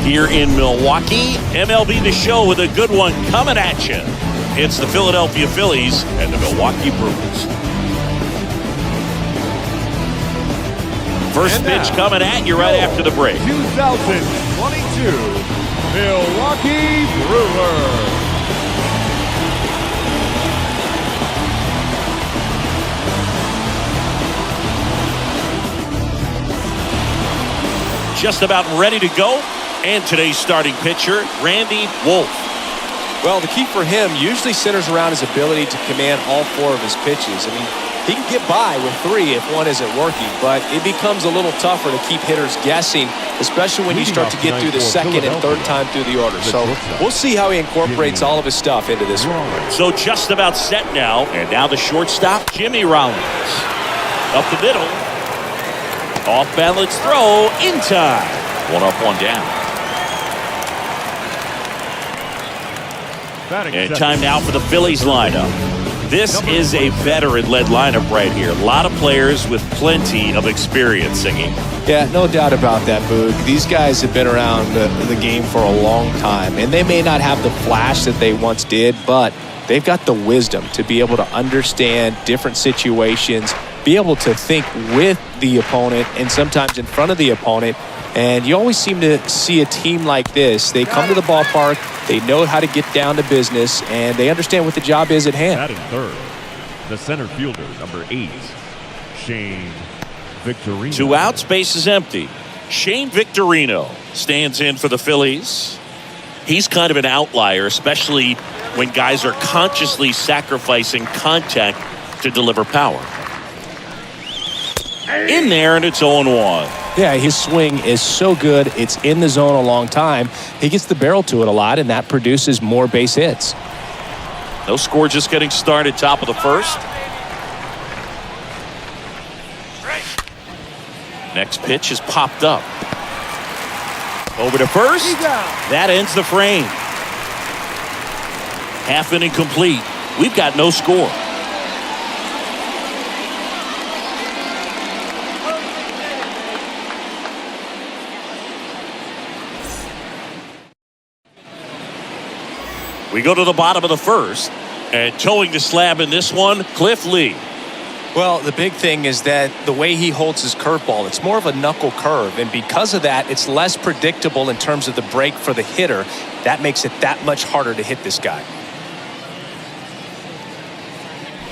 here in Milwaukee. MLB The Show with a good one coming at you. It's the Philadelphia Phillies and the Milwaukee Brewers. First pitch coming at you right after the break. 2022 Milwaukee Brewers. Just about ready to go. And today's starting pitcher, Randy Wolf. Well, the key for him usually centers around his ability to command all four of his pitches. I mean, he can get by with three if one isn't working, but it becomes a little tougher to keep hitters guessing, especially when you start to get through the second and third time through the order. So we'll see how he incorporates all of his stuff into this one. So just about set now, and now the shortstop, Jimmy Rollins. Up the middle. Off balance throw in time. One up, one down. And time now for the Phillies lineup. This is a veteran-led lineup right here. A lot of players with plenty of experience, Singing. Yeah, no doubt about that, Boog. These guys have been around the game for a long time, and they may not have the flash that they once did, but they've got the wisdom to be able to understand different situations, be able to think with the opponent and sometimes in front of the opponent. And you always seem to see a team like this. They come to the ballpark, they know how to get down to business, and they understand what the job is at hand. Batting third, the center fielder, number 8, Shane Victorino. 2 outs, base is empty. Shane Victorino stands in for the Phillies. He's kind of an outlier, especially when guys are consciously sacrificing contact to deliver power. In there, and it's 0-1. Yeah, his swing is so good. It's in the zone a long time. He gets the barrel to it a lot, and that produces more base hits. No score, just getting started, top of the first. Next pitch is popped up. Over to first. That ends the frame. Half inning complete. We've got no score. We go to the bottom of the first, and towing the slab in this one, Cliff Lee. Well, the big thing is that the way he holds his curveball, it's more of a knuckle curve, and because of that, it's less predictable in terms of the break for the hitter. That makes it that much harder to hit this guy.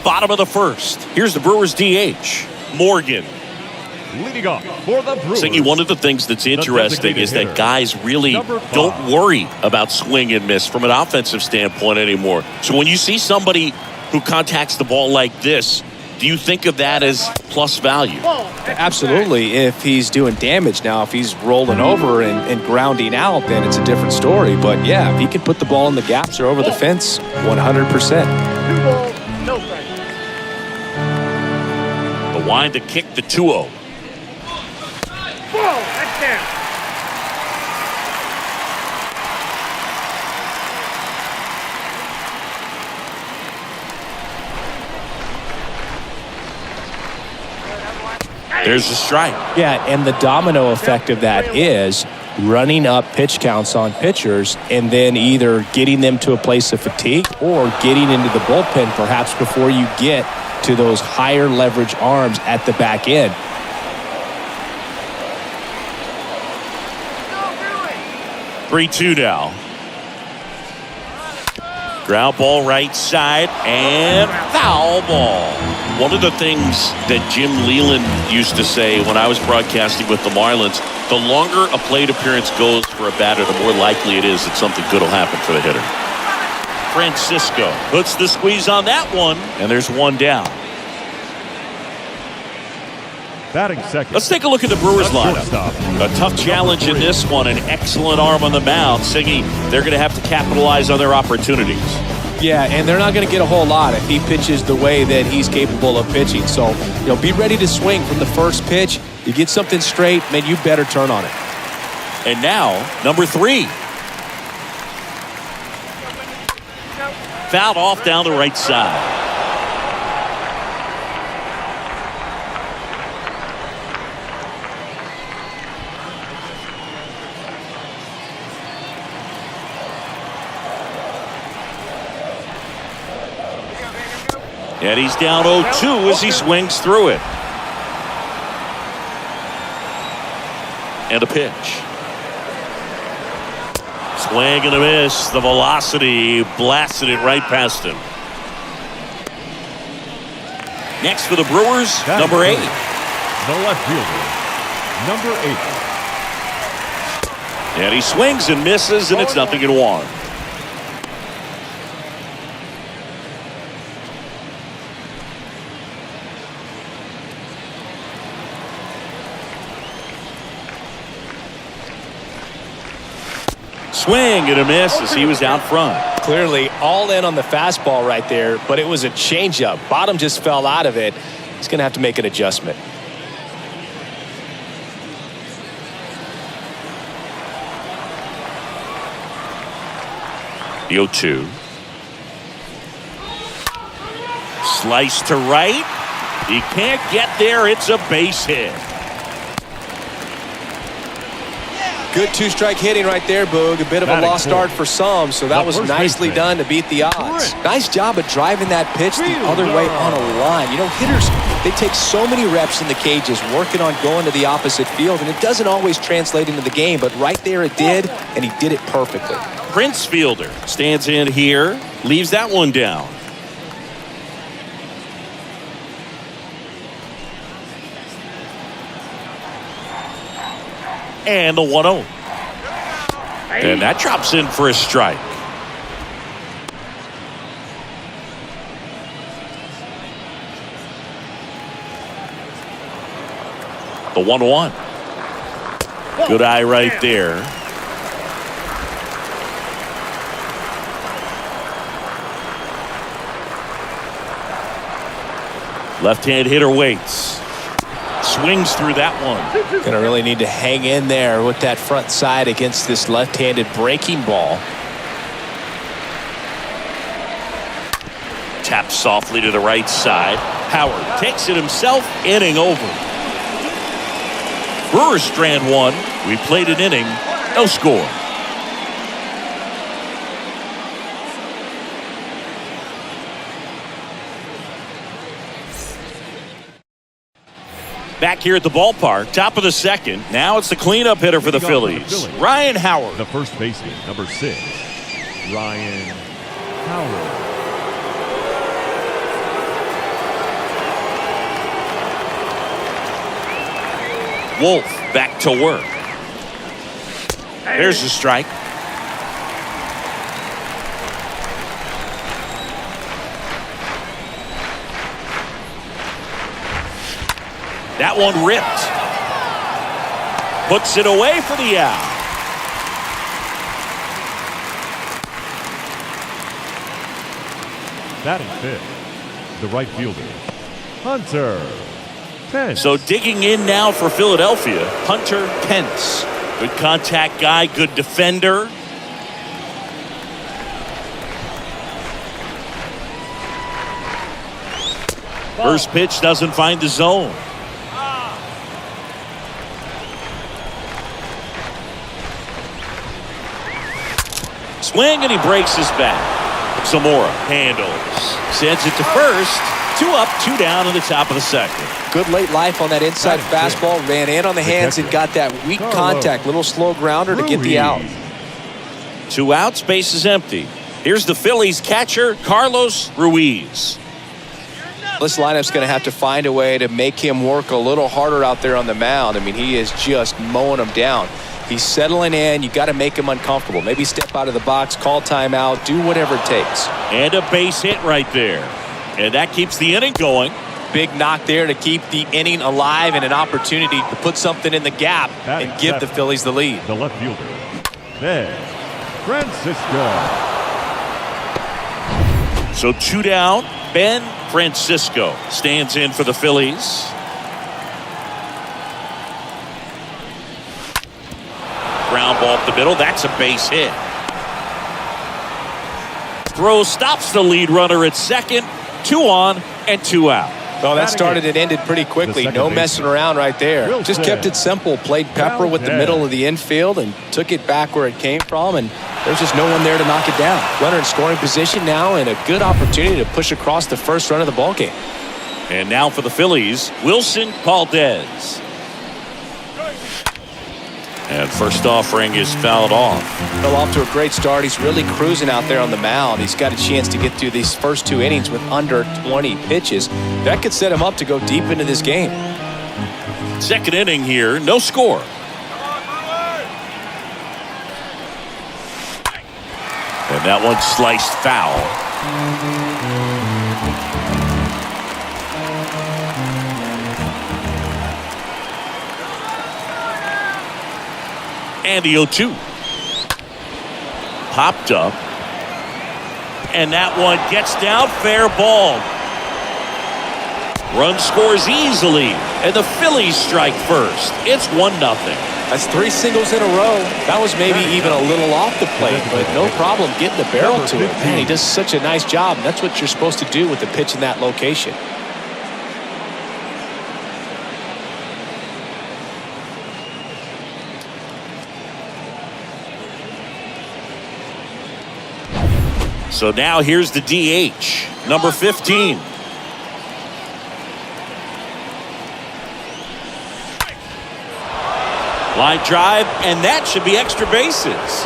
Bottom of the first. Here's the Brewers DH, Morgan. Leading off for the Brewers. Singy, one of the things that's interesting is that guys really don't worry about swing and miss from an offensive standpoint anymore. So when you see somebody who contacts the ball like this, do you think of that as plus value? Absolutely. If he's doing damage now, if he's rolling over and grounding out, then it's a different story. But yeah, if he can put the ball in the gaps or over the fence, 100%. The wind to kick the 2-0. There's a strike. Yeah, and the domino effect of that is running up pitch counts on pitchers and then either getting them to a place of fatigue or getting into the bullpen perhaps before you get to those higher leverage arms at the back end. Three, 2 now. Ground ball right side and foul ball. One of the things that Jim Leland used to say when I was broadcasting with the Marlins, the longer a plate appearance goes for a batter, the more likely it is that something good will happen for the hitter. Francisco puts the squeeze on that one, and there's 1 down. Batting second. Let's take a look at the Brewers lineup. A tough challenge in this one, an excellent arm on the mound. Siggy, they're going to have to capitalize on their opportunities. Yeah, and they're not going to get a whole lot if he pitches the way that he's capable of pitching. So, be ready to swing from the first pitch. You get something straight, man, you better turn on it. And now, number 3. Fouled off down the right side. And he's down 0-2 as he swings through it. And a pitch. Swing and a miss. The velocity blasted it right past him. Next for the Brewers, number 8. The left fielder, number 8. And he swings and misses, and it's 0-1. Swing and a miss as he was out front. Clearly all in on the fastball right there, but it was a changeup. Bottom just fell out of it. He's going to have to make an adjustment. The 0-2. Slice to right. He can't get there. It's a base hit. Good two-strike hitting right there, Boog. A bit of a lost start for some, so that was nicely done to beat the odds. Nice job of driving that pitch the other way on a line. You know, hitters, they take so many reps in the cages working on going to the opposite field, and it doesn't always translate into the game, but right there it did, and he did it perfectly. Prince fielder stands in here, leaves that one down. And the 1-0. And that drops in for a strike. The 1-1. Good eye right there. Left-hand hitter waits. Swings through that one. Gonna really need to hang in there with that front side against this left-handed breaking ball. Taps softly to the right side. Howard takes it himself, inning over. Brewers strand one. We played an inning, no score. Back here at the ballpark, top of the second. Now it's the cleanup hitter for the Phillies, Ryan Howard. The first baseman, number 6, Ryan Howard. Wolf back to work. There's the strike. That one ripped. Puts it away for the out. Batting fifth, the right fielder, Hunter Pence. So digging in now for Philadelphia, Hunter Pence. Good contact guy, good defender. First pitch doesn't find the zone. Swing and he breaks his back. Zamora handles. Sends it to first. 2 up, 2 down in the top of the second. Good late life on that inside fastball. Ran in on the hands and got that weak contact. Little slow grounder to get the out. 2 outs, base is empty. Here's the Phillies catcher, Carlos Ruiz. This lineup's going to have to find a way to make him work a little harder out there on the mound. I mean, he is just mowing them down. He's settling in. You got to make him uncomfortable. Maybe step out of the box, call timeout, do whatever it takes. And a base hit right there. And that keeps the inning going. Big knock there to keep the inning alive and an opportunity to put something in the gap and give the Phillies the lead. The left fielder, Ben Francisco. So 2 down. Ben Francisco stands in for the Phillies. Ground ball up the middle. That's a base hit. Throw stops the lead runner at second. 2 on and 2 out. Well, that started and ended pretty quickly. No messing around right there. Just kept it simple. Played pepper with the middle of the infield and took it back where it came from. And there's just no one there to knock it down. Runner in scoring position now and a good opportunity to push across the first run of the ballgame. And now for the Phillies, Wilson Valdez. And first offering is fouled off. Fell off to a great start. He's really cruising out there on the mound. He's got a chance to get through these first 2 innings with under 20 pitches. That could set him up to go deep into this game. Second inning here, no score. And that one sliced foul. And the 0-2. Popped up. And that one gets down, fair ball. Run scores easily. And the Phillies strike first. It's 1-0. That's 3 singles in a row. That was maybe even a little off the plate, but no problem getting the barrel to it. Man, he does such a nice job. And that's what you're supposed to do with the pitch in that location. So now here's the DH, number 15. Line drive, and that should be extra bases.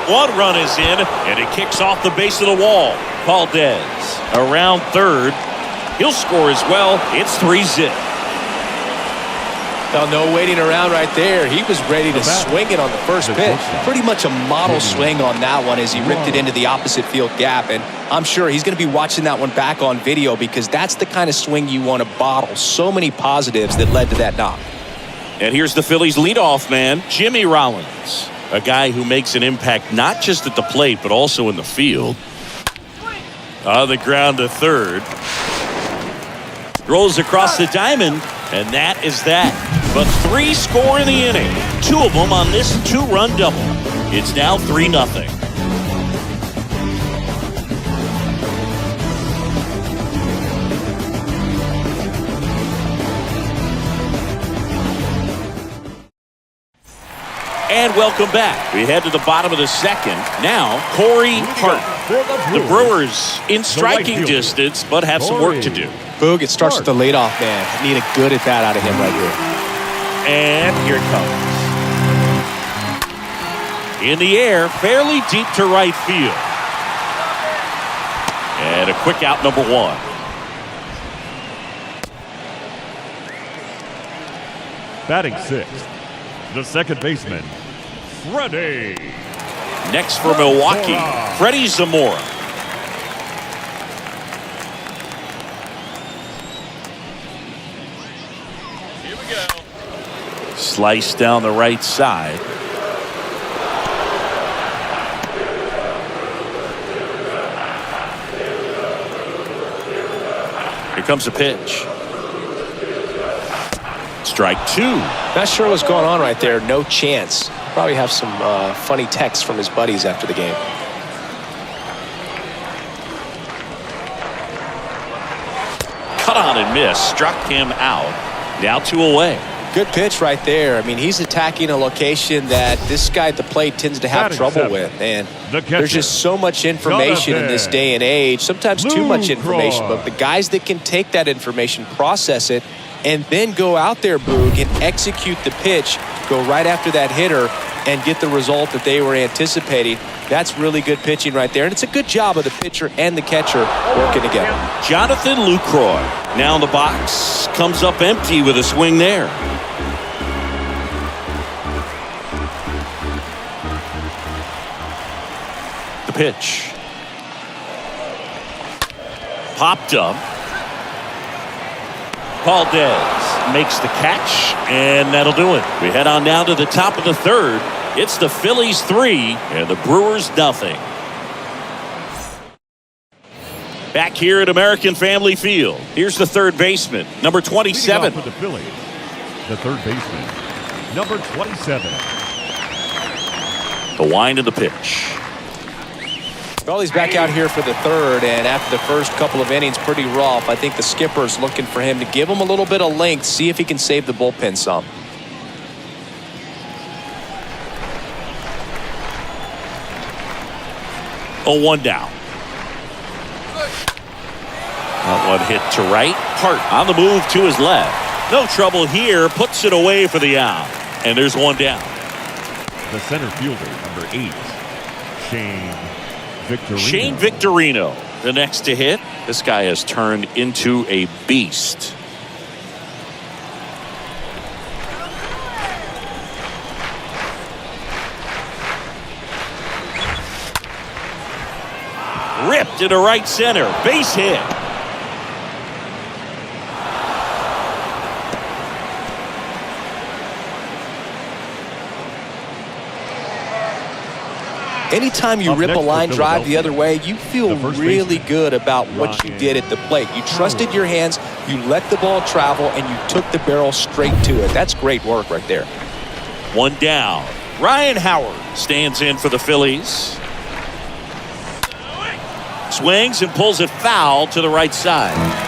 1 run is in, and it kicks off the base of the wall. Valdez around third. He'll score as well. It's 3-0. Well, no waiting around right there. He was ready to swing it on the first pitch. Pretty much a model swing on that one as he ripped it into the opposite field gap. And I'm sure he's going to be watching that one back on video because that's the kind of swing you want to bottle. So many positives that led to that knock. And here's the Phillies leadoff man, Jimmy Rollins. A guy who makes an impact not just at the plate, but also in the field. On the ground to third. Rolls across the diamond, and that is that. But 3 score in the inning. 2 of them on this 2-run double. It's now 3-0. And welcome back. We head to the bottom of the second. Now, Corey Hart. The Brewers in striking distance, but have some work to do. Boog, it starts with the leadoff man. Need a good at bat out of him right here. And here it comes. In the air, fairly deep to right field. And a quick out, number 1. Batting 6th, the second baseman, Freddie. Next for Milwaukee, Freddie Zamora. Here we go. Slice down the right side. Here comes a pitch. Strike 2. Not sure what's going on right there. No chance. Probably have some funny texts from his buddies after the game. Cut on and miss. Struck him out. Now 2 away. Good pitch right there. I mean, he's attacking a location that this guy at the plate tends to have trouble with. And there's just so much information in this day and age. Sometimes too much information. But the guys that can take that information, process it, and then go out there, Boog, and execute the pitch, go right after that hitter, and get the result that they were anticipating. That's really good pitching right there. And it's a good job of the pitcher and the catcher working together. Jonathan Lucroy now in the box. Comes up empty with a swing there. The pitch. Popped up. Valdez makes the catch, and that'll do it. We head on down to the top of the third. It's the Phillies 3 and the Brewers 0. Back here at American Family Field. Here's the third baseman, number 27. For the Phillies, the third baseman, number 27. The wind of the pitch. Well, he's back out here for the third, and after the first couple of innings, pretty rough. I think the skipper's looking for him to give him a little bit of length, see if he can save the bullpen some. Oh, 1 down. That one hit to right. Hart on the move to his left. No trouble here. Puts it away for the out. And there's 1 down. The center fielder, number 8, Shane Victorino. Shane Victorino, the next to hit. This guy has turned into a beast. Ripped into right center. Base hit. Anytime you rip a line drive the other way, you feel really good about what you did at the plate. You trusted your hands, you let the ball travel, and you took the barrel straight to it. That's great work right there. 1 down. Ryan Howard stands in for the Phillies. Swings and pulls it foul to the right side.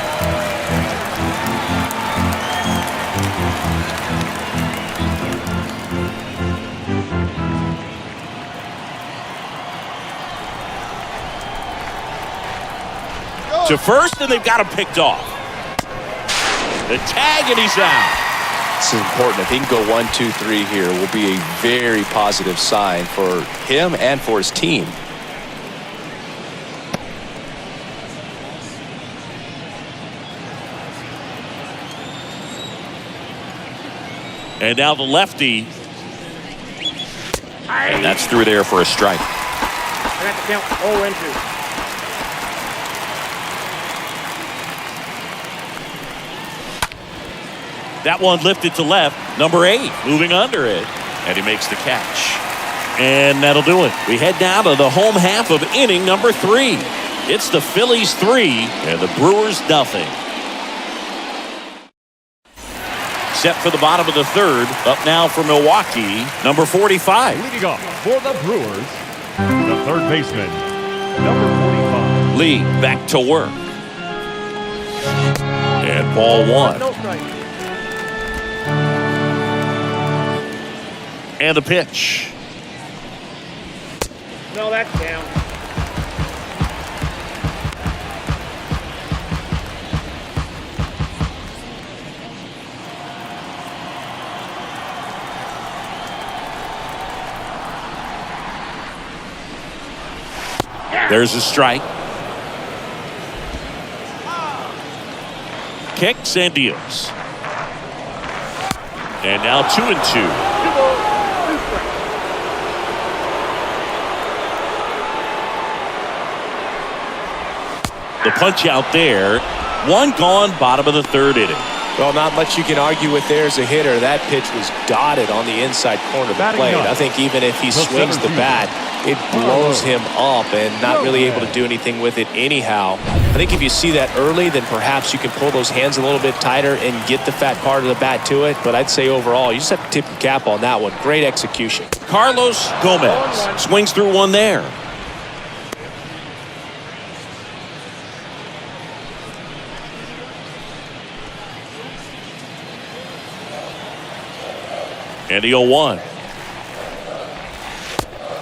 To first, and they've got him picked off. The tag, and he's out. This is important. If he can go 1, 2, 3 here, will be a very positive sign for him and for his team. And now the lefty. And that's through there for a strike. I got the count 0-2. That one lifted to left. Number 8 moving under it. And he makes the catch. And that'll do it. We head down to the home half of inning number 3. It's the Phillies 3 and the Brewers nothing. Set for the bottom of the third. Up now for Milwaukee, number 45. Leading off for the Brewers, the third baseman, number 45. Lee back to work. And ball 1. No strike. And a pitch. No, that's down. There's a strike. Kicks and deals. And now 2-2. The punch out there. 1 gone, bottom of the third inning. Well, not much you can argue with there as a hitter. That pitch was dotted on the inside corner of the plate. I think even if he swings the bat, it blows him up and not really able to do anything with it anyhow. I think if you see that early, then perhaps you can pull those hands a little bit tighter and get the fat part of the bat to it. But I'd say overall, you just have to tip your cap on that one. Great execution. Carlos Gomez swings through one there. And the 0-1.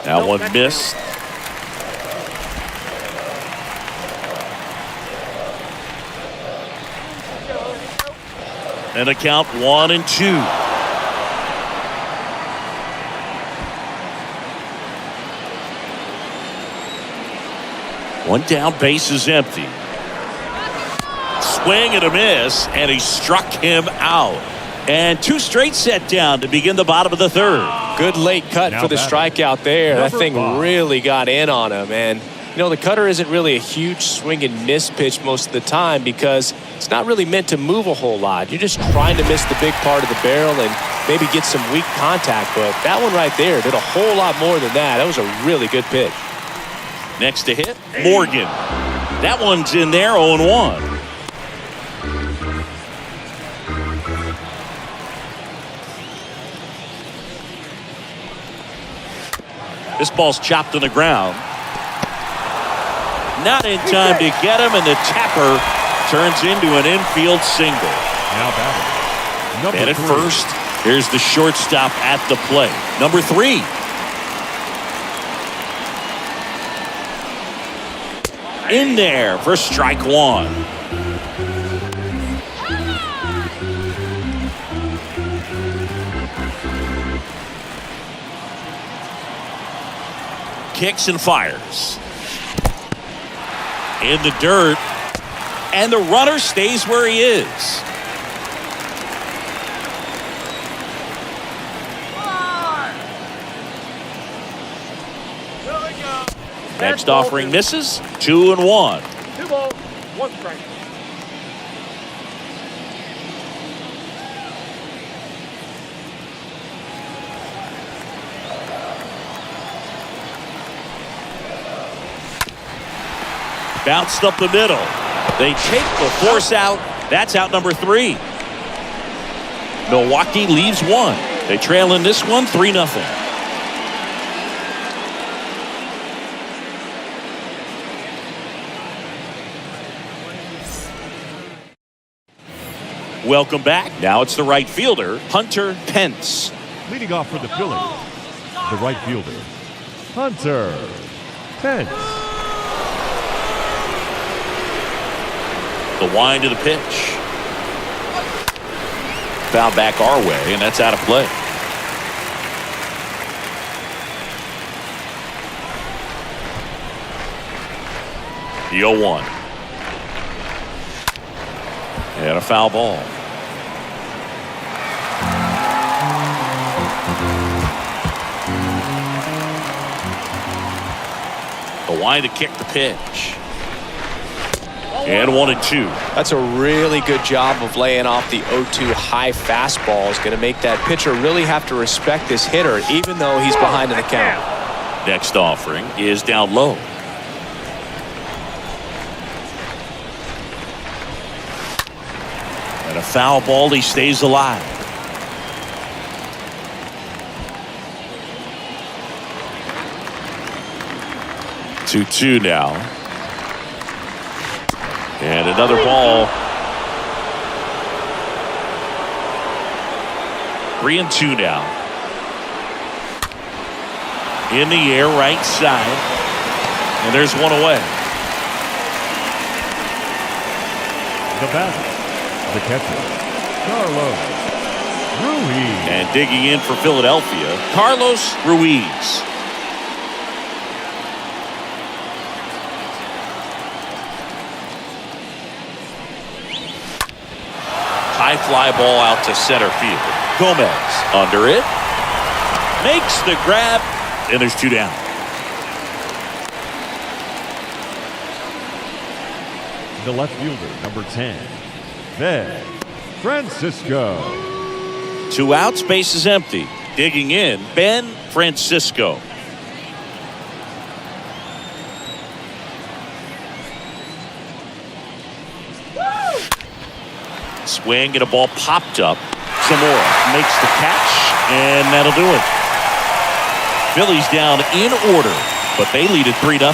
That one missed. And a count 1-2. One down, base is empty. Swing and a miss, and he struck him out. And 2 straight set down to begin the bottom of the third. Good late cut for the strikeout there. That thing really got in on him. And, you know, the cutter isn't really a huge swing and miss pitch most of the time because it's not really meant to move a whole lot. You're just trying to miss the big part of the barrel and maybe get some weak contact. But that one right there did a whole lot more than that. That was a really good pitch. Next to hit, Morgan. That one's in there, 0-1. This ball's chopped on the ground. Not in time to get him, and the tapper turns into an infield single. Now batting. And at first, here's the shortstop at the plate. Number 3. In there for strike 1. Kicks and fires. In the dirt. And the runner stays where he is. Next offering misses. 2-1. 2 balls, 1 strike. Bounced up the middle. They take the force out. That's out number 3. Milwaukee leaves 1. They trail in this one 3-0. Welcome back. Now it's the right fielder, Hunter Pence. Leading off for the Phillies, the right fielder, Hunter Pence. The wind of the pitch. Foul back our way, and that's out of play. The 0-1. And a foul ball. The wind to kick the pitch. And 1-2. That's a really good job of laying off the 0-2 high fastball. Is going to make that pitcher really have to respect this hitter, even though he's behind in the count. Next offering is down low. And a foul ball, he stays alive. Two now. And another ball. 3-2 now. In the air, right side. And there's one away. The batter, the catcher, Carlos Ruiz. And digging in for Philadelphia, Carlos Ruiz. High fly ball out to center field. Gomez under it. Makes the grab. And there's 2 down. The left fielder, number 10, Ben Francisco. 2 outs, base is empty. Digging in, Ben Francisco. Swing and a ball popped up. Zamora makes the catch, and that'll do it. Phillies down in order, but they lead it 3-0.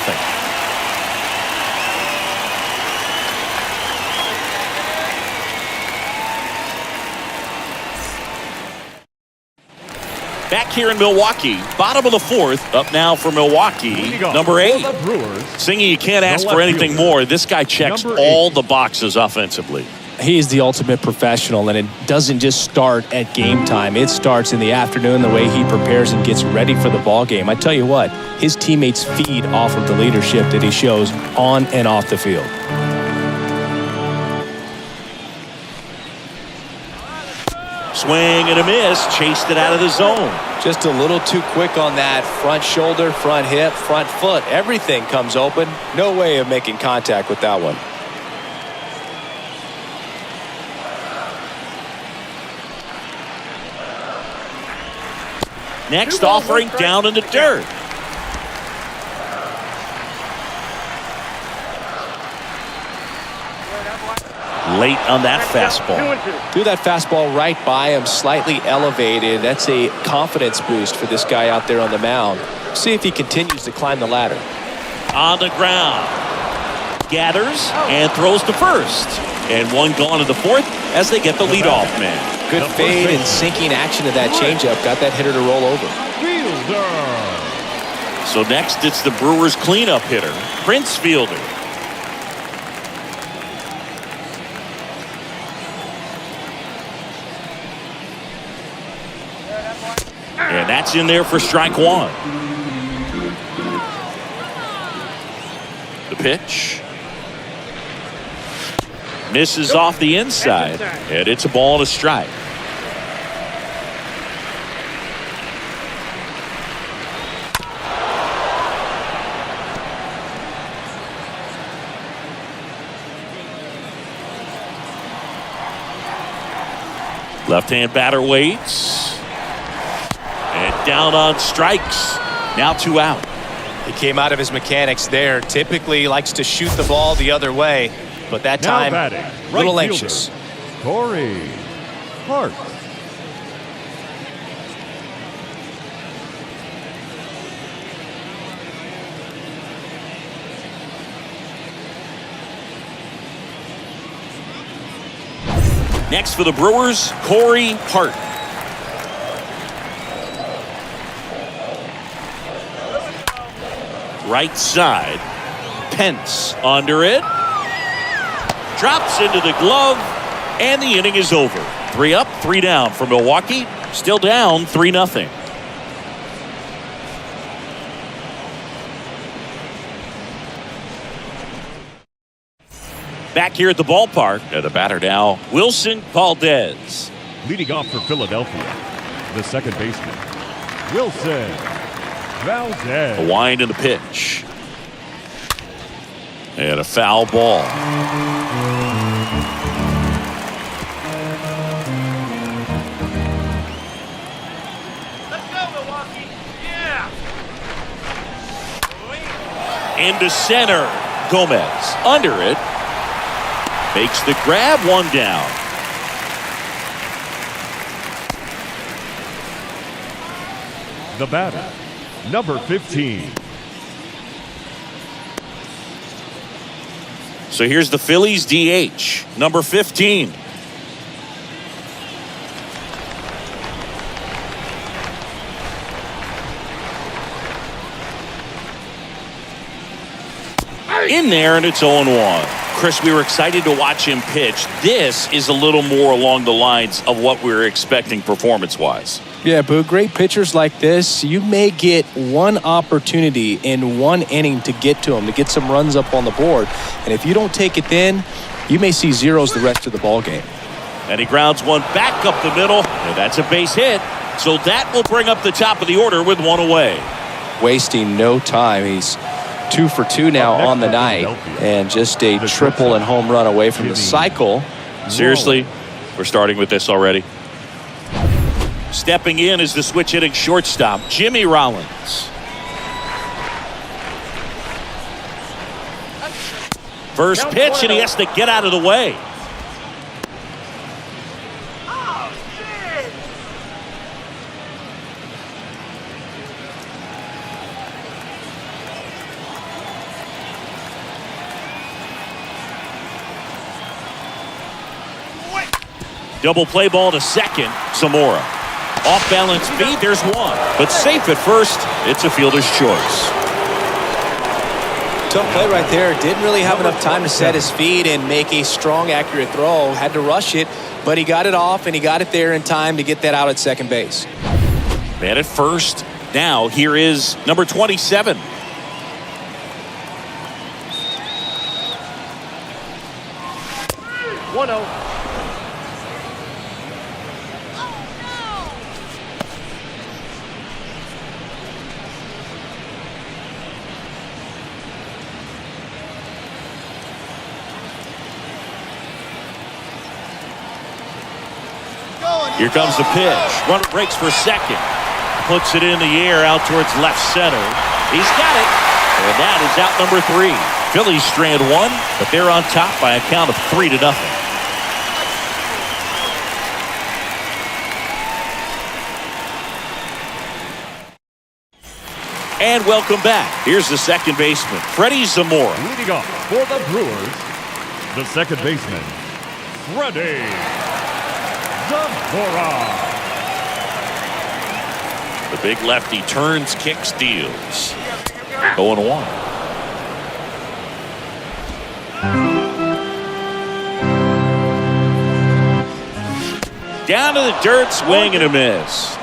Back here in Milwaukee, bottom of the 4th, up now for Milwaukee, number 8. Brewers, Singing, you can't ask for anything more. This guy checks all the boxes offensively. He's the ultimate professional, and it doesn't just start at game time. It starts in the afternoon, the way he prepares and gets ready for the ball game. I tell you what, his teammates feed off of the leadership that he shows on and off the field. Swing and a miss, chased it out of the zone. Just a little too quick on that front shoulder, front hip, front foot. Everything comes open. No way of making contact with that one. Next offering down in the dirt. Late on that fastball. Threw that fastball right by him, slightly elevated. That's a confidence boost for this guy out there on the mound. See if he continues to climb the ladder. On the ground. gathers and throws to first. And one gone in the fourth as they get the leadoff man. Good fade and sinking action of that changeup. Got that hitter to roll over. So next it's the Brewers cleanup hitter, Prince Fielder. And that's in there for strike one. The pitch. Misses off the inside. And it's a ball and a strike. Left-hand batter waits. And down on strikes. Now 2 out. He came out of his mechanics there. Typically likes to shoot the ball the other way, but that time a little anxious. Corey Hart. Next for the Brewers, Corey Hart. Right side. Pence under it. Drops into the glove. And the inning is over. 3 up, 3 down for Milwaukee. Still down 3-0. Back here at the ballpark. The batter now, Wilson Valdez. Leading off for Philadelphia, the second baseman, Wilson Valdez. A wind in the pitch. And a foul ball. Let's go, Milwaukee. Yeah. Into center. Gomez under it. Makes the grab, 1 down. The batter, number 15. So here's the Phillies DH, number 15. In there, and it's 0-1. Chris, we were excited to watch him pitch. This is a little more along the lines of what we were expecting performance-wise. Yeah, Boo, great pitchers like this, you may get one opportunity in one inning to get to them, to get some runs up on the board. And if you don't take it then, you may see zeros the rest of the ball game. And he grounds one back up the middle, and that's a base hit. So that will bring up the top of the order with 1 away. Wasting no time. He's 2 for 2 now on the night, and just a triple and home run away from the cycle. Seriously, we're starting with this already. Stepping in is the switch hitting shortstop, Jimmy Rollins. First pitch, and he has to get out of the way. Double play ball to second. Zamora. Off balance feet. There's one. But safe at first. It's a fielder's choice. Tough play right there. Didn't really have enough time to set his feet and make a strong, accurate throw. Had to rush it, but he got it off and he got it there in time to get that out at second base. Man at first. Now here is number 27. Here comes the pitch. Runner breaks for second. Puts it in the air out towards left center. He's got it. And that is out number 3. Phillies strand 1, but they're on top by a count of 3-0. And welcome back. Here's the second baseman, Freddie Zamora. Leading off for the Brewers, the second baseman, Freddie Zamora. The big lefty turns, kicks, deals. 0-1. Down to the dirt, swing and a miss.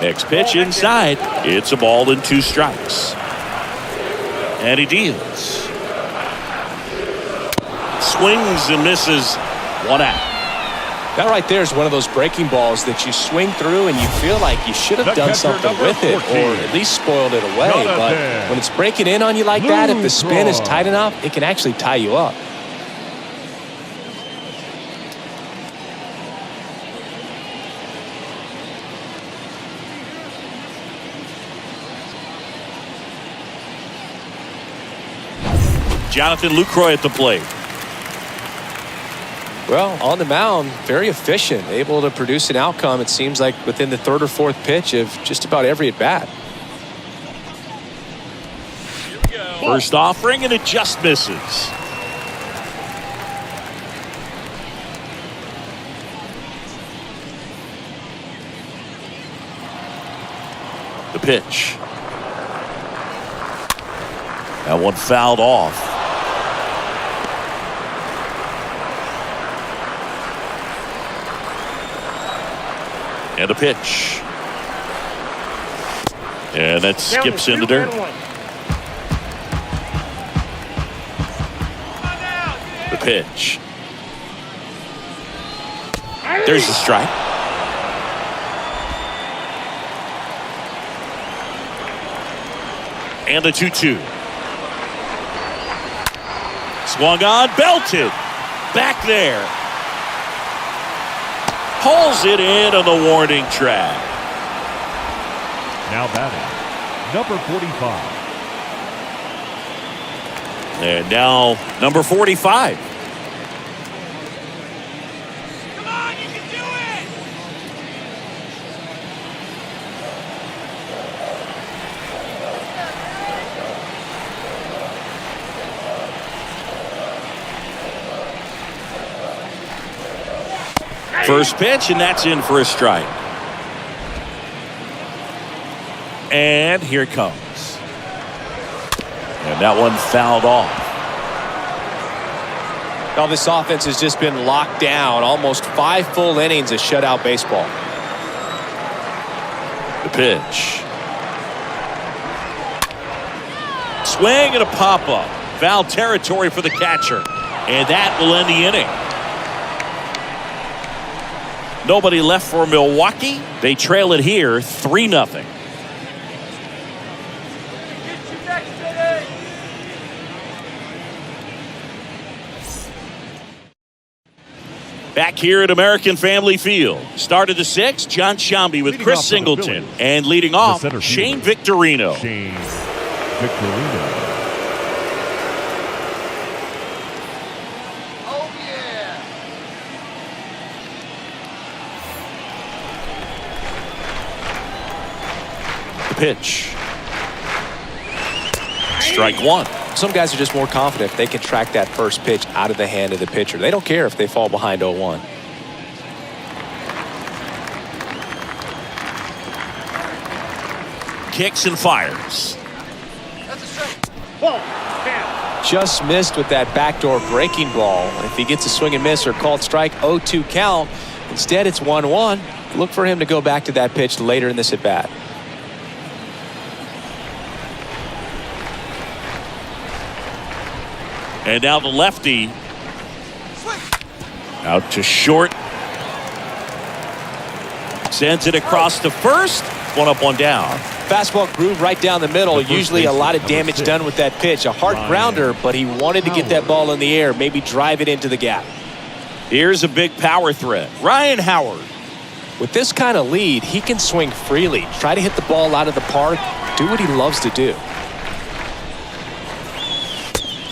Next pitch inside. It's a ball and 2 strikes. And he deals. Swings and misses. 1 out. That right there is one of those breaking balls that you swing through and you feel like you should have done something with it or at least spoiled it away. But when it's breaking in on you like that, if the spin is tight enough, it can actually tie you up. Jonathan Lucroy at the plate. Well, on the mound, very efficient, able to produce an outcome, it seems like, within the 3rd or 4th pitch of just about every at-bat. First offering, and it just misses. The pitch. That one fouled off. And a pitch. And that skips in the dirt. The pitch. There's the strike. And the 2-2. Swung on, belted. Back there. Pulls it in on the warning track. Now batting, number 45. And now number 45. Come on, you can do it! First pitch, and that's in for a strike. And here it comes. And that one fouled off. Now this offense has just been locked down. Almost 5 full innings of shutout baseball. The pitch. Swing and a pop-up. Foul territory for the catcher. And that will end the inning. Nobody left for Milwaukee. They trail it here 3-0. Back here at American Family Field. Start of the 6th, John Sciambi with Chris Singleton. And leading off, Shane Victorino. Shane Victorino. Pitch. Strike 1. Some guys are just more confident if they can track that first pitch out of the hand of the pitcher. They don't care if they fall behind 0-1. Kicks and fires. That's a strike. Ball. Just missed with that backdoor breaking ball. If he gets a swing and miss or called strike, 0-2 count. Instead, it's 1-1. Look for him to go back to that pitch later in this at bat. And now the lefty. Out to short. Sends it across to first. 1 up, 1 down. Fastball groove right down the middle. Usually a lot of damage done with that pitch. A hard grounder, but he wanted to get that ball in the air. Maybe drive it into the gap. Here's a big power threat. Ryan Howard. With this kind of lead, he can swing freely. Try to hit the ball out of the park. Do what he loves to do.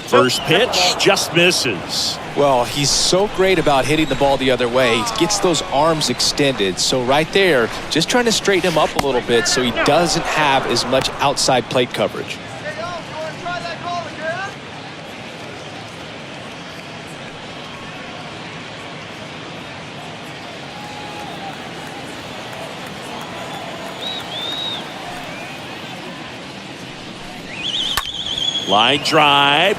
First pitch just misses. Well, he's so great about hitting the ball the other way. He gets those arms extended. So right there, just trying to straighten him up a little bit so he doesn't have as much outside plate coverage. Line drive.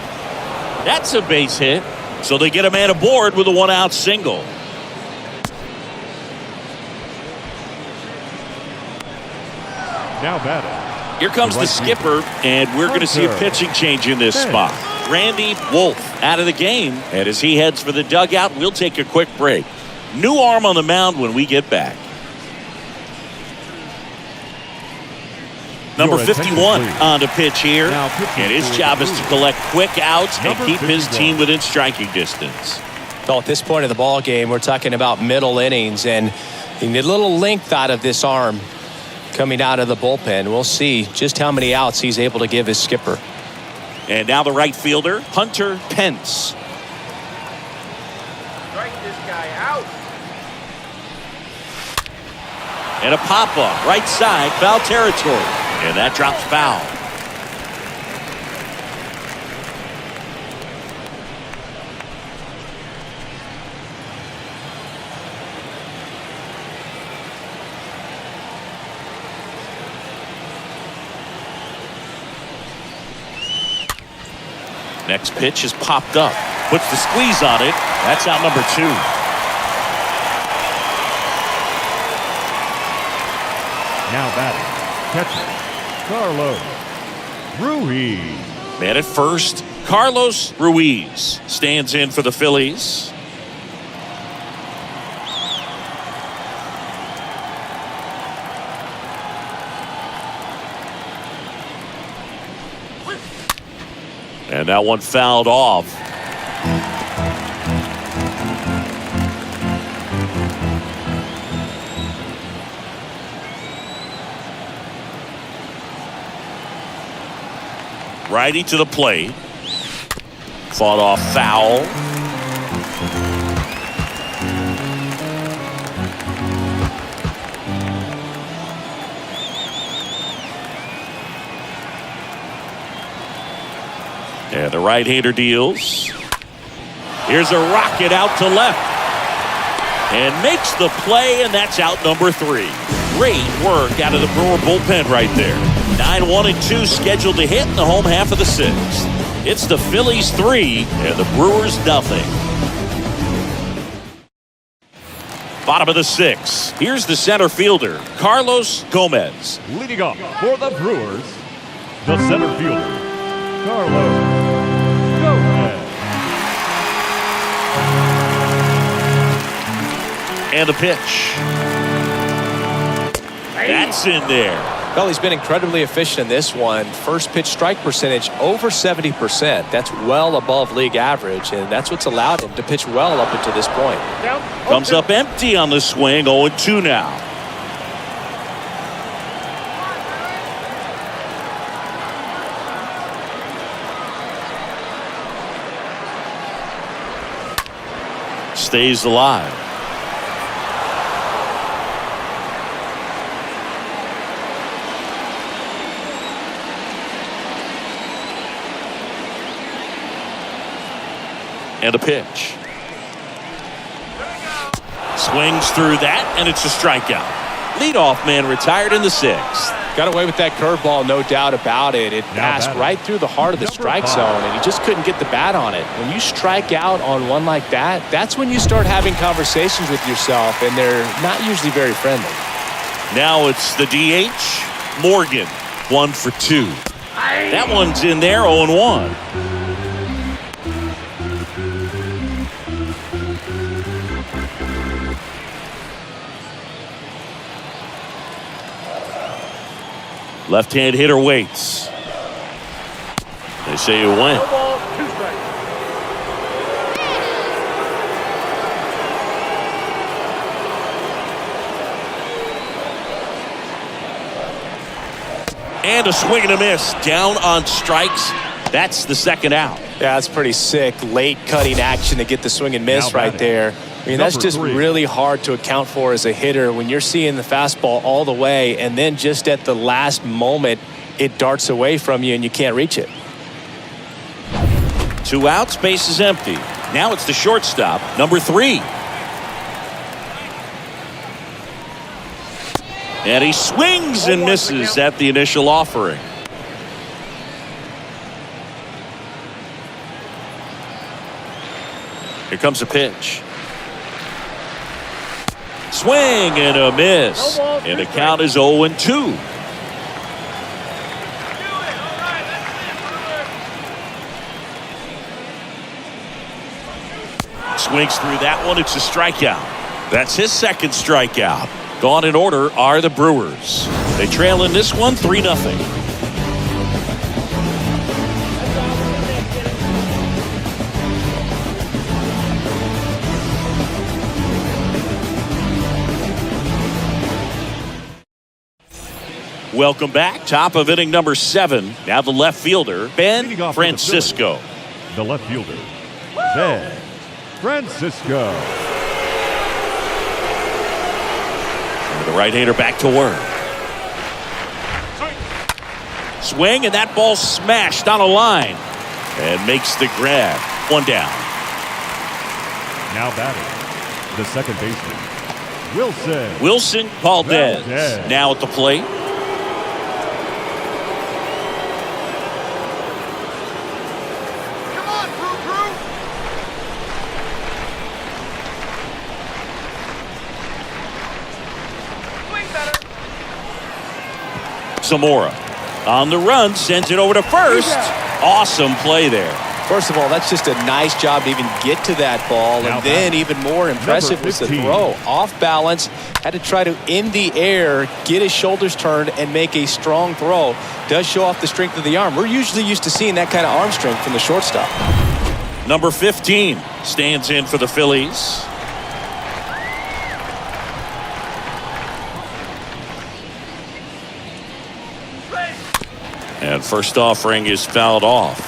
That's a base hit. So they get a man aboard with a one-out single. Now batting. Here comes the skipper, and we're going to see a pitching change in this spot. Randy Wolf out of the game. And as he heads for the dugout, we'll take a quick break. New arm on the mound when we get back. Number 51 on the pitch here. And his job is to collect quick outs and keep his team within striking distance. Well, at this point of the ball game, we're talking about middle innings, and you need a little length out of this arm coming out of the bullpen. We'll see just how many outs he's able to give his skipper. And now the right fielder, Hunter Pence. Strike this guy out. And a pop-up, right side, foul territory. And that drops foul. Next pitch is popped up. Puts the squeeze on it. That's out number 2. Now batting. Catcher, Carlos Ruiz. Man at first, Carlos Ruiz stands in for the Phillies. And that one fouled off. Righty to the plate. Fought off foul. And the right-hander deals. Here's a rocket out to left. And makes the play, and that's out number 3. Great work out of the Brewer bullpen right there. 9-1-2 scheduled to hit in the home half of the 6th. It's the Phillies 3 and the Brewers nothing. Bottom of the 6th. Here's the center fielder, Carlos Gomez. Leading off for the Brewers, the center fielder, Carlos Gomez. And the pitch. That's in there. Well, he's been incredibly efficient in this one. First pitch strike percentage over 70%. That's well above league average, and that's what's allowed him to pitch well up until this point. Comes up empty on the swing, 0-2 now. Stays alive. And a pitch. Swings through that, and it's a strikeout. Leadoff man retired in the 6th. Got away with that curveball, no doubt about it. It passed right through the heart of the strike zone, and he just couldn't get the bat on it. When you strike out on one like that, that's when you start having conversations with yourself, and they're not usually very friendly. Now it's the DH, Morgan, 1 for 2. That one's in there, 0-1. Left-hand hitter waits. They say it went. And a swing and a miss. Down on strikes. That's the second out. Yeah, that's pretty sick. Late cutting action to get the swing and miss right there. I mean, that's just really hard to account for as a hitter when you're seeing the fastball all the way and then just at the last moment it darts away from you and you can't reach it. 2 outs, base is empty. Now it's the shortstop, number 3. And he swings and misses at the initial offering. Here comes a pitch. Swing and a miss. And the count is 0-2. Swings through that one. It's a strikeout. That's his second strikeout. Gone in order are the Brewers. They trail in this one 3-0. Welcome back. Top of inning number 7. Now the left fielder, Ben Francisco. The left fielder, Ben Francisco. The right-hander back to work. Swing, and that ball smashed on a line. And makes the grab. 1 down. Now batting, the second baseman, Wilson Valdez. Now at the plate. Come on, Brew Crew. Swing better. Zamora on the run, sends it over to first. Awesome play there. First of all, that's just a nice job to even get to that ball. And then even more impressive was the throw. Off balance, had to try to, in the air, get his shoulders turned and make a strong throw. Does show off the strength of the arm. We're usually used to seeing that kind of arm strength from the shortstop. Number 15 stands in for the Phillies. And first offering is fouled off.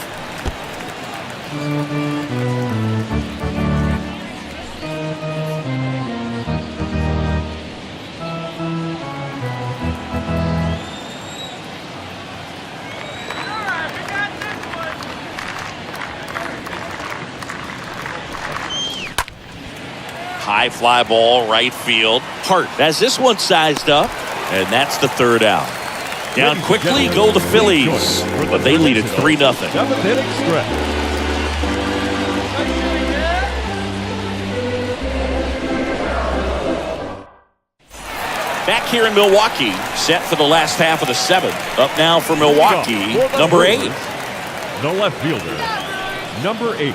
High fly ball, right field. Hart has this one sized up, and that's the third out. Down quickly go the Phillies, but they lead it 3-0. 7th inning stretch. Back here in Milwaukee, set for the last half of the 7th. Up now for Milwaukee, number 8. The left fielder, number 8.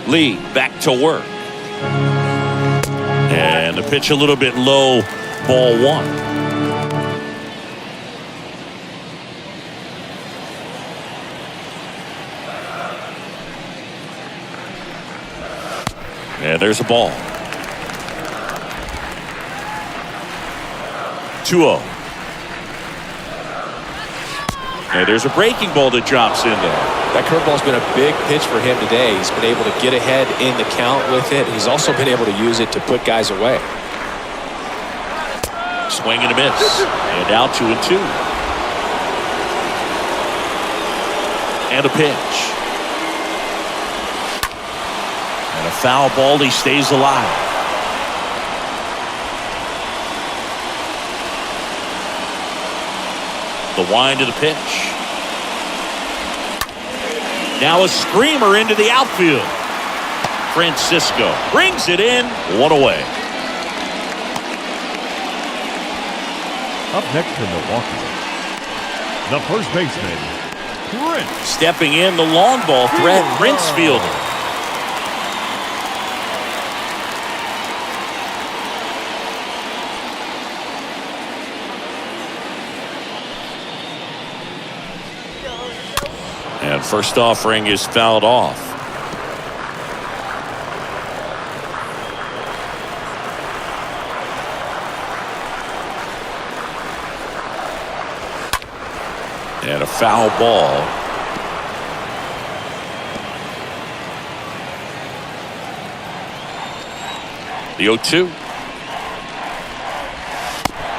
Lee back to work. And the pitch a little bit low, ball 1. And there's a ball. 2-0. And there's a breaking ball that drops in there. That curveball's been a big pitch for him today. He's been able to get ahead in the count with it. He's also been able to use it to put guys away. Swing and a miss. And now 2-2. And a pitch. And a foul ball. He stays alive. The wind of the pitch. Now a screamer into the outfield. Francisco brings it in. 1 away. Up next in Milwaukee, the first baseman, Prince. Stepping in, the long ball threat, Prince fielder. And first offering is fouled off. And a foul ball. The 0-2.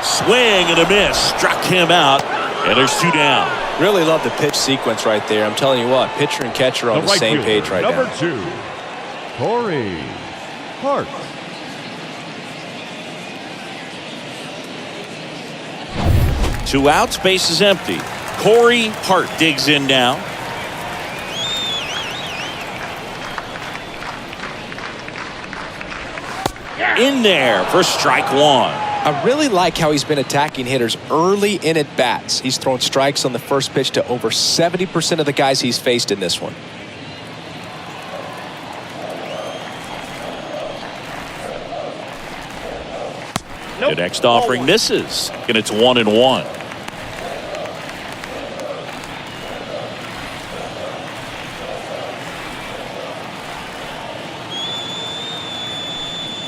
Swing and a miss. Struck him out. And there's 2 down. Really love the pitch sequence right there. I'm telling you what, pitcher and catcher are on the right same fielder, page right number now. 2, Corey Hart. 2 outs, base is empty. Corey Hart digs in now. In there for strike 1. I really like how he's been attacking hitters early in at bats. He's thrown strikes on the first pitch to over 70% of the guys he's faced in this one. The next offering misses, and it's 1-1.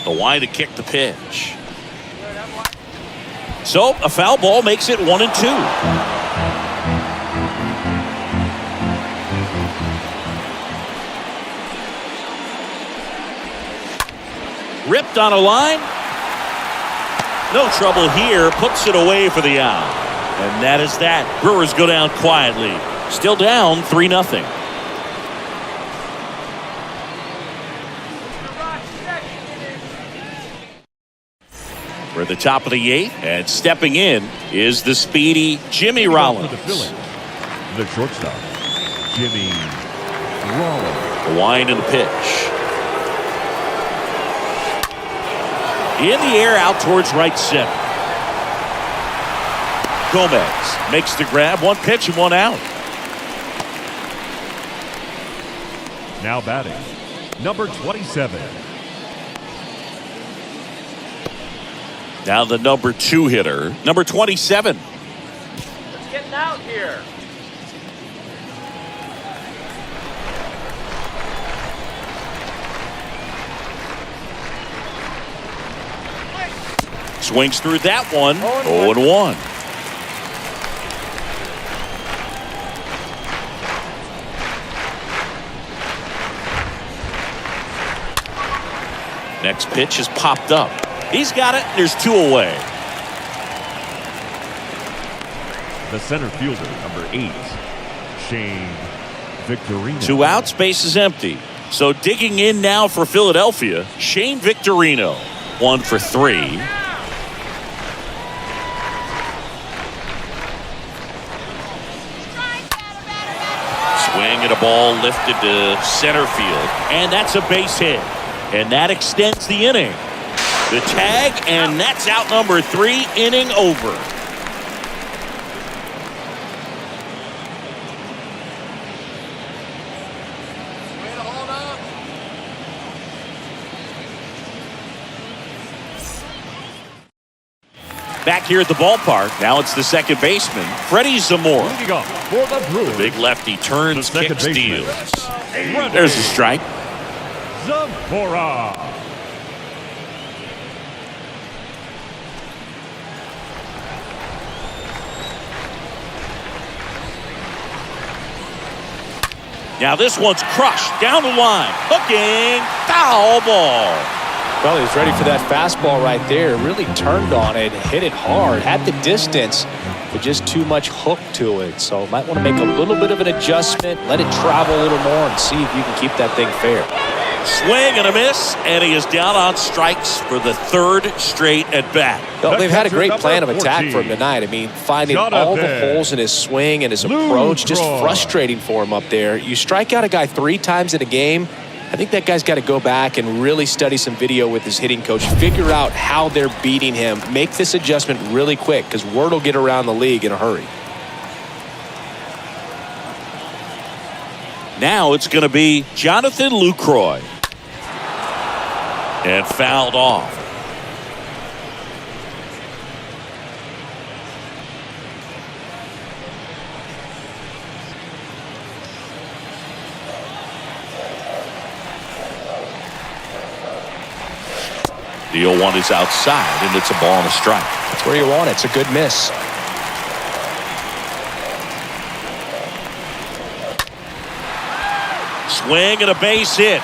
The wide to kick the pitch. So a foul ball makes it 1-2. Ripped on a line. No trouble here. Puts it away for the out. And that is that. Brewers go down quietly. Still down 3-0. We're at the top of the 8th, and stepping in is the speedy Jimmy Rollins. For the Phillies, the shortstop, Jimmy Rollins. The wind and the pitch. In the air out towards right center. Gomez makes the grab. 1 pitch and 1 out. Now batting, number 27. Now the number 2 hitter, number 27. It's getting out here. Swings through that one. 0-1. Next pitch is popped up. He's got it. There's 2 away. The center fielder, number 8, Shane Victorino. 2 outs, base is empty. So digging in now for Philadelphia, Shane Victorino. 1 for 3. Swing and a ball lifted to center field. And that's a base hit. And that extends the inning. The tag, and that's out number 3, inning over. Way to hold up. Back here at the ballpark, now it's the second baseman, Freddie Zamora. Leading off for the Brewers, Big lefty turns, the second kicks, baseman, deals. There's a strike. Zamora. Now this one's crushed down the line. Hooking, foul ball. Well, he was ready for that fastball right there. Really turned on it, hit it hard, had the distance, but just too much hook to it. So might want to make a little bit of an adjustment, let it travel a little more, and see if you can keep that thing fair. Swing and a miss, and he is down on strikes for the 3rd straight at bat. Well, they've had a great Number plan of attack 14. for him tonight. I mean, finding all the holes in his swing and his approach, just frustrating for him up there. You strike out a guy 3 times in a game, I think that guy's got to go back and really study some video with his hitting coach, figure out how they're beating him, make this adjustment really quick, because word will get around the league in a hurry. Now it's going to be Jonathan Lucroy. And fouled off. The 0-1 is outside, and it's a ball and a strike. That's where you want it. It's a good miss. Swing and a base hit.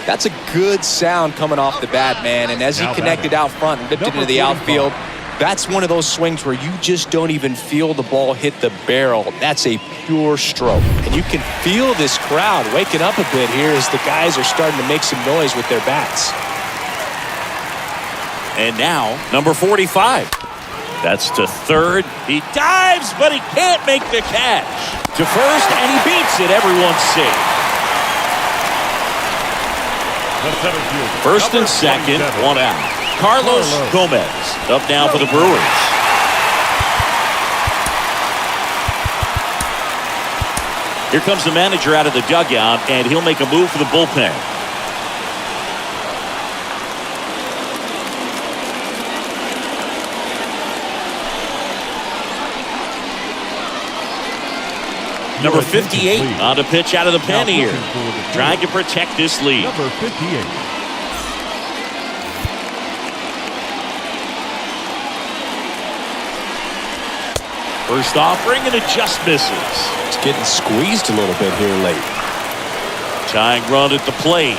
That's a good sound coming off the bat, man. And as he connected out front and ripped it into the outfield, that's one of those swings where you just don't even feel the ball hit the barrel. That's a pure stroke. And you can feel this crowd waking up a bit here as the guys are starting to make some noise with their bats. And now, number 45. That's to third. He dives, but he can't make the catch. To first, and he beats it. Everyone's safe. First and second, 1 out. Carlos Gomez up now for the Brewers. Here comes the manager out of the dugout, and he'll make a move for the bullpen. Number 58 on the pitch out of the pen here, trying to protect this lead. Number 58. First offering, and it just misses. It's getting squeezed a little bit here late. Tying run at the plate.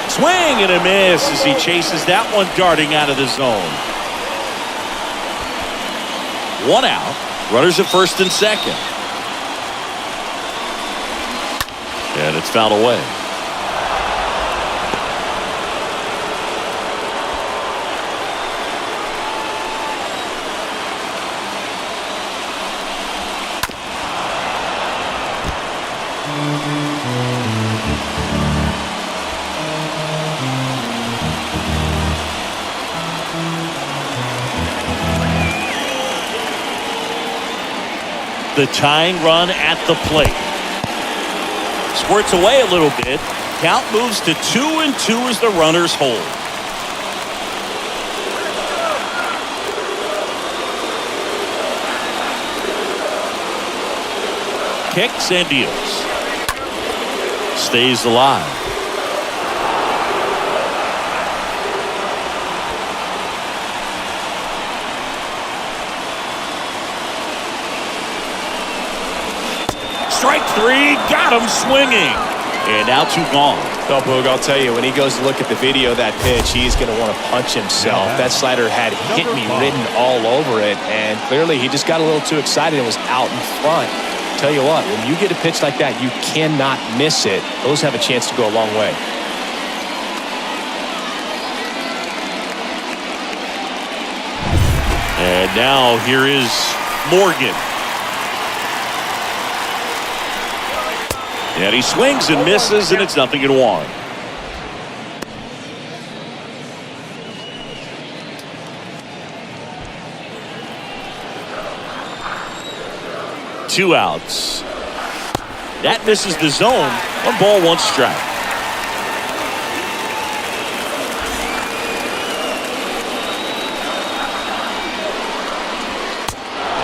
Swing and a miss as he chases that one darting out of the zone. 1 out. Runners at first and second. And it's fouled away. The tying run at the plate. Squirts away a little bit. Count moves to 2-2 as the runners hold. Kicks and deals. Stays alive. Strike 3, got him swinging. And now 2 gone. Well, Boog, I'll tell you, when he goes to look at the video of that pitch, he's going to want to punch himself. That slider had hit me written all over it, and clearly he just got a little too excited and was out in front. Tell you what, when you get a pitch like that, you cannot miss it. Those have a chance to go a long way. And now here is Morgan. And he swings and misses, and it's 0-1. Two outs. That misses the zone. 1 ball, 1 strike.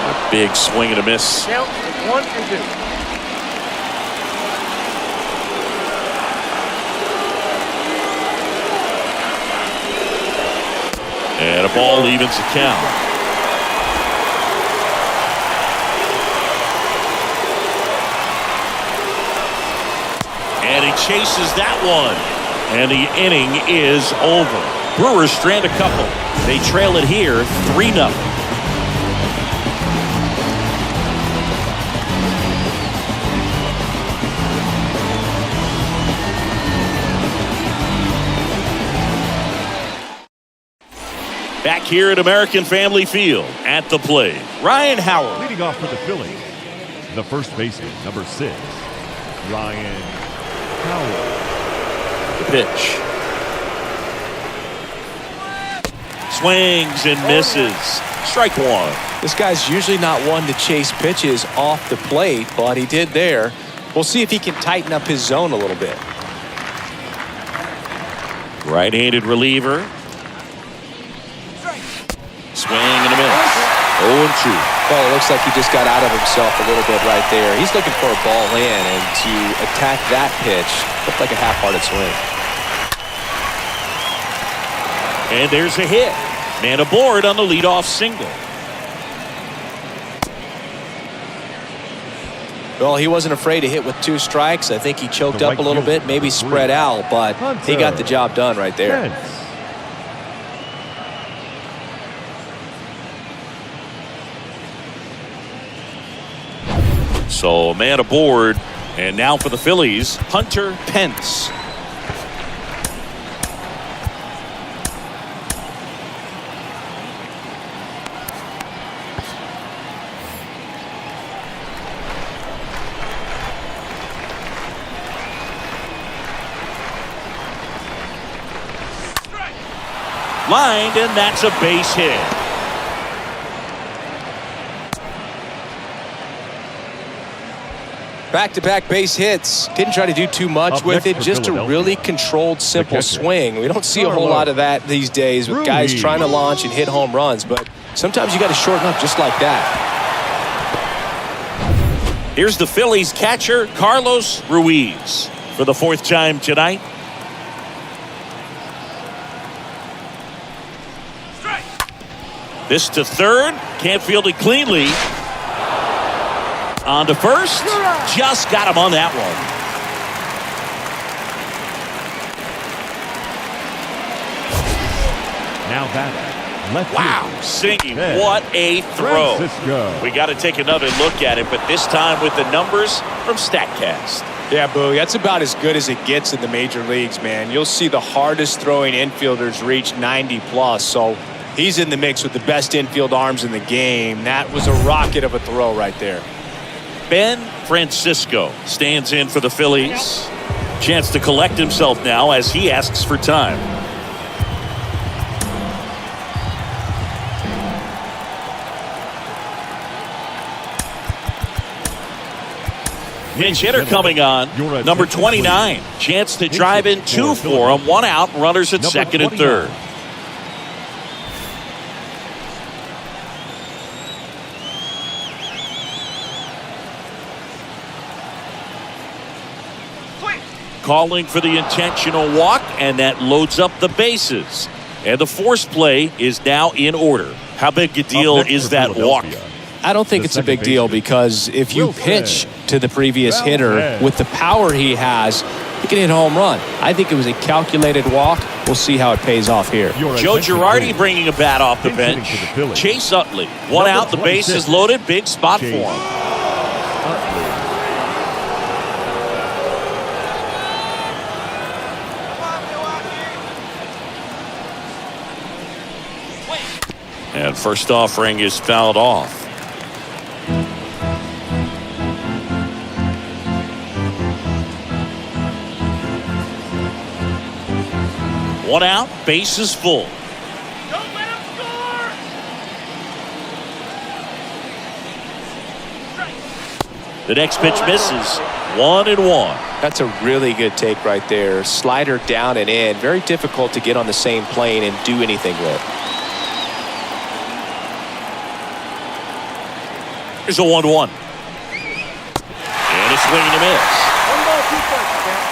A big swing and a miss. Count 1-2. And a ball evens the count. And he chases that one. And the inning is over. Brewers strand a couple. They trail it here 3-0. Back here at American Family Field at the plate, Ryan Howard. Leading off for the Phillies, the first baseman, number 6, Ryan Howard. The pitch. Swings and misses. Strike 1. This guy's usually not one to chase pitches off the plate, but he did there. We'll see if he can tighten up his zone a little bit. Right-handed reliever. Swing and a miss. 0-2. Well, it looks like he just got out of himself a little bit right there. He's looking for a ball in, and to attack that pitch looked like a half-hearted swing. And there's a hit. Man aboard on the leadoff single. Well, he wasn't afraid to hit with 2 strikes. I think he choked up a little bit, maybe spread out, but he got the job done right there. So a man aboard, and now for the Phillies, Hunter Pence. Lined, and that's a base hit. Back-to-back base hits. Didn't try to do too much with it. Just a really controlled, simple swing. We don't see a whole lot of that these days with guys trying to launch and hit home runs, but sometimes you got to shorten up just like that. Here's the Phillies catcher, Carlos Ruiz, for the 4th time tonight. This to third. Can't field it cleanly. On to first. Just got him on that one. Now batting, left Wow, fielder, singing. Ben What a throw. Francisco. We got to take another look at it, but this time with the numbers from StatCast. Yeah, Boo, that's about as good as it gets in the major leagues, man. You'll see the hardest throwing infielders reach 90+, so he's in the mix with the best infield arms in the game. That was a rocket of a throw right there. Ben Francisco stands in for the Phillies. Chance to collect himself now as he asks for time. Pinch hitter coming on, number 29. Chance to drive in 2 for him. 1 out, runners at second and third. Calling for the intentional walk, and that loads up the bases. And the force play is now in order. How big a deal is that walk? I don't think it's a big deal because if you pitch to the previous hitter with the power he has, he can hit a home run. I think it was a calculated walk. We'll see how it pays off here. Joe Girardi bringing a bat off the bench. Chase Utley. 1 out, the base is loaded. Big spot for him. And first offering is fouled off. One out, base is full. Don't let him score! The next pitch misses. 1-1. That's a really good take right there. Slider down and in. Very difficult to get on the same plane and do anything with. Here's a 1-1. And a swing and a miss. One ball, 2 strikes, man.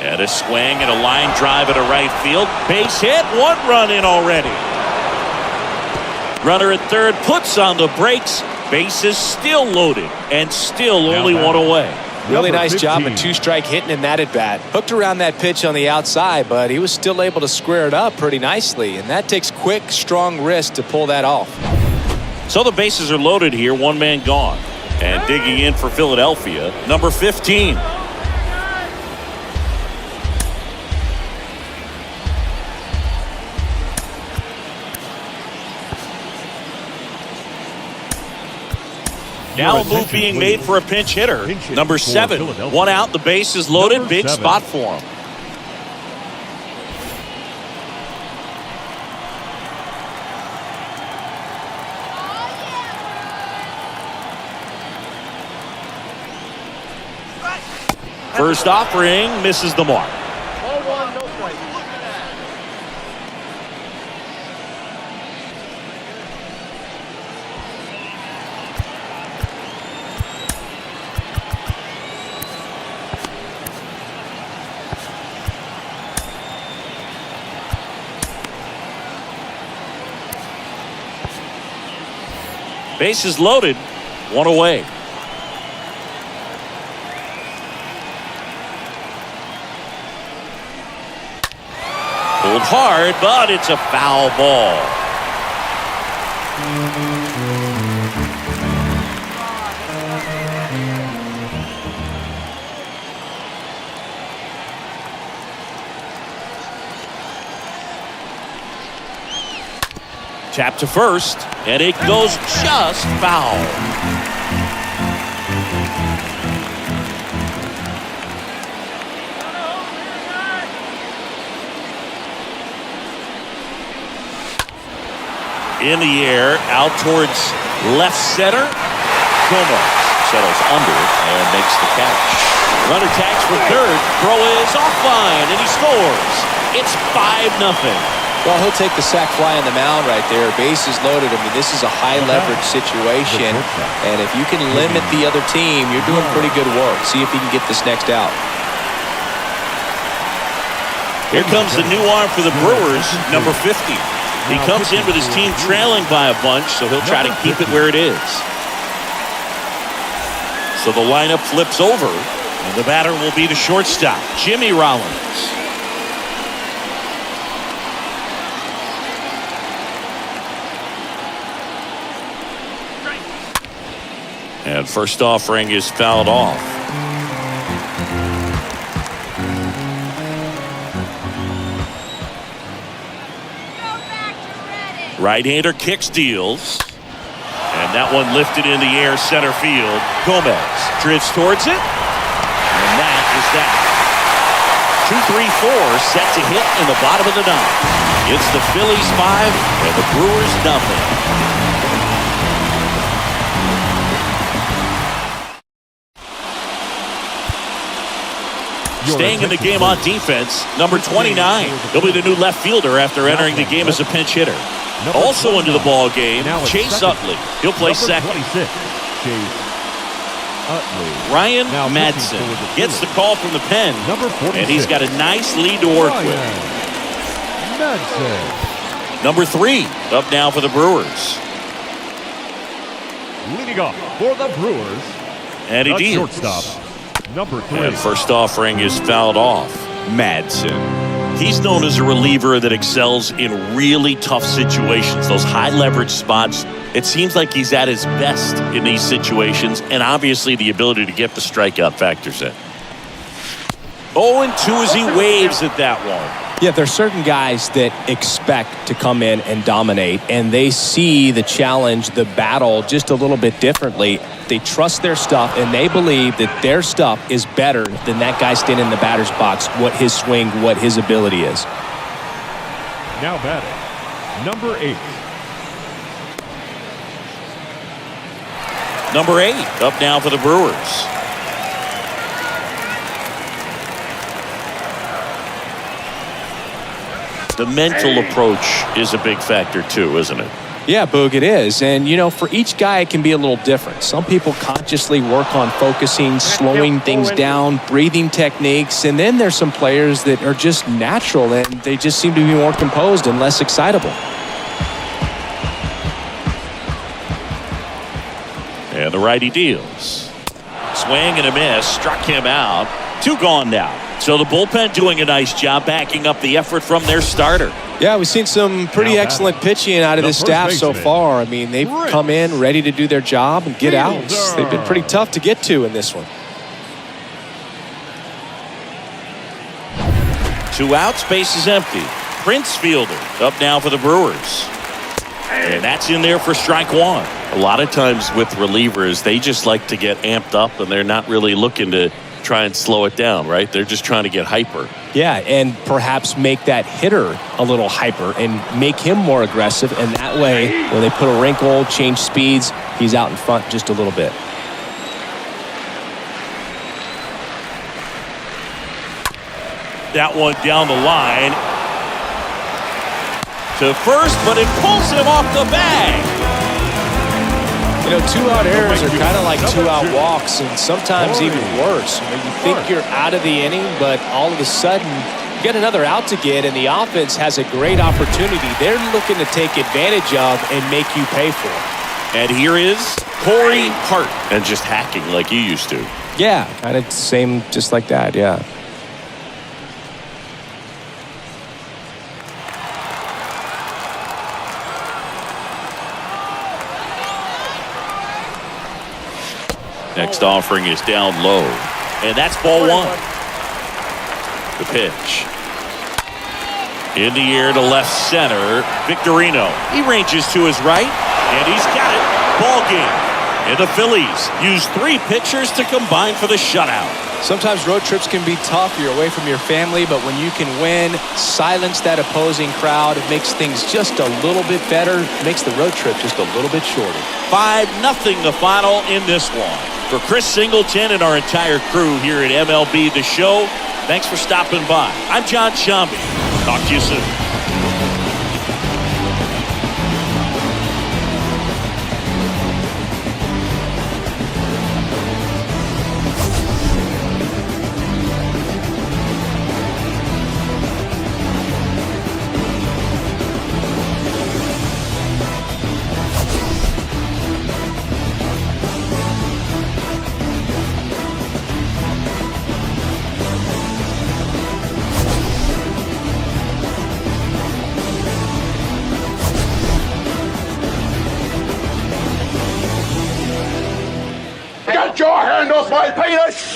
And a swing and a line drive at a right field. Base hit. 1 run in already. Runner at third puts on the brakes. Base is still loaded and still only 1 away. Really nice job of 2-strike hitting in that at-bat. Hooked around that pitch on the outside, but he was still able to square it up pretty nicely. And that takes quick, strong wrist to pull that off. So the bases are loaded here. 1 man gone. And digging in for Philadelphia, number 15. Now a move being made for a pinch hitter. Number 7. 1 out. The base is loaded. Big spot for him. First offering misses the mark. Ball 1, no strike. Bases loaded. 1 away. Pulled hard, but it's a foul ball. Tap to first, and it goes just foul. In the air, out towards left center. Gomez settles under it and makes the catch. Runner tags for third. Throw is offline, and he scores. It's 5-0. Well, he'll take the sac fly on the mound right there. Bases loaded. I mean, this is a high-leverage situation, and if you can limit the other team, you're doing pretty good work. See if you can get this next out. Here comes the new arm for the Brewers, number 50. He comes in with his team trailing by a bunch, so he'll try to keep it where it is. So the lineup flips over, and the batter will be the shortstop, Jimmy Rollins. And first offering is fouled off. Right-hander kicks, deals. And that one lifted in the air, center field. Gomez drifts towards it. And that is that. 2-3-4 set to hit in the bottom of the 9th. It's the Phillies 5 and the Brewers nothing. Staying in the game on defense, number 29. He'll be the new left fielder after entering the game as a pinch hitter. Also into the ball game, Chase Utley. He'll play second. Ryan Madsen gets the call from the pen, and he's got a nice lead to work with. Number 3 up now for the Brewers. Leading off for the Brewers, And he deals. shortstop, number 3. And first offering is fouled off. Madsen. He's known as a reliever that excels in really tough situations, those high leverage spots. It seems like he's at his best in these situations, and obviously the ability to get the strikeout factors in. 0-2 as he waves at that one. Yeah, there's certain guys that expect to come in and dominate, and they see the challenge, the battle just a little bit differently. They trust their stuff, and they believe that their stuff is better than that guy standing in the batter's box, what his swing, what his ability is. Now batting, number 8. Number 8 up now for the Brewers. The mental approach is a big factor too, isn't it? Yeah, Boog, it is. And, you know, for each guy, it can be a little different. Some people consciously work on focusing, slowing things down, breathing techniques. And then there's some players that are just natural and they just seem to be more composed and less excitable. And the righty deals. Swing and a miss. Struck him out. 2 gone now. So the bullpen doing a nice job backing up the effort from their starter. Yeah, we've seen some pretty excellent pitching out of this staff so far. I mean, they've come in ready to do their job and get outs. They've been pretty tough to get to in this one. 2 outs, base is empty. Prince fielder up now for the Brewers. And that's in there for strike one. A lot of times with relievers, they just like to get amped up, and they're not really looking to try and slow it down, right? They're just trying to get hyper. Yeah, and perhaps make that hitter a little hyper and make him more aggressive. And that way, when they put a wrinkle, change speeds, he's out in front just a little bit. That one down the line to first, but it pulls him off the bag. You know, two-out errors are kind of like two-out walks, and sometimes even worse. You think you're out of the inning, but all of a sudden, you get another out to get, and the offense has a great opportunity. They're looking to take advantage of and make you pay for it. And here is Corey Hart, and just hacking like you used to. Yeah, kind of same, just like that, yeah. Next offering is down low, and that's ball one. The pitch. In the air to left center, Victorino. He ranges to his right, and he's got it. Ball game. And the Phillies use 3 pitchers to combine for the shutout. Sometimes road trips can be tough. You're away from your family, but when you can win, silence that opposing crowd, it makes things just a little bit better, makes the road trip just a little bit shorter. 5-0 the final in this one. For Chris Singleton and our entire crew here at MLB The Show, thanks for stopping by. I'm John Shambi. Talk to you soon. Get your hand off my penis!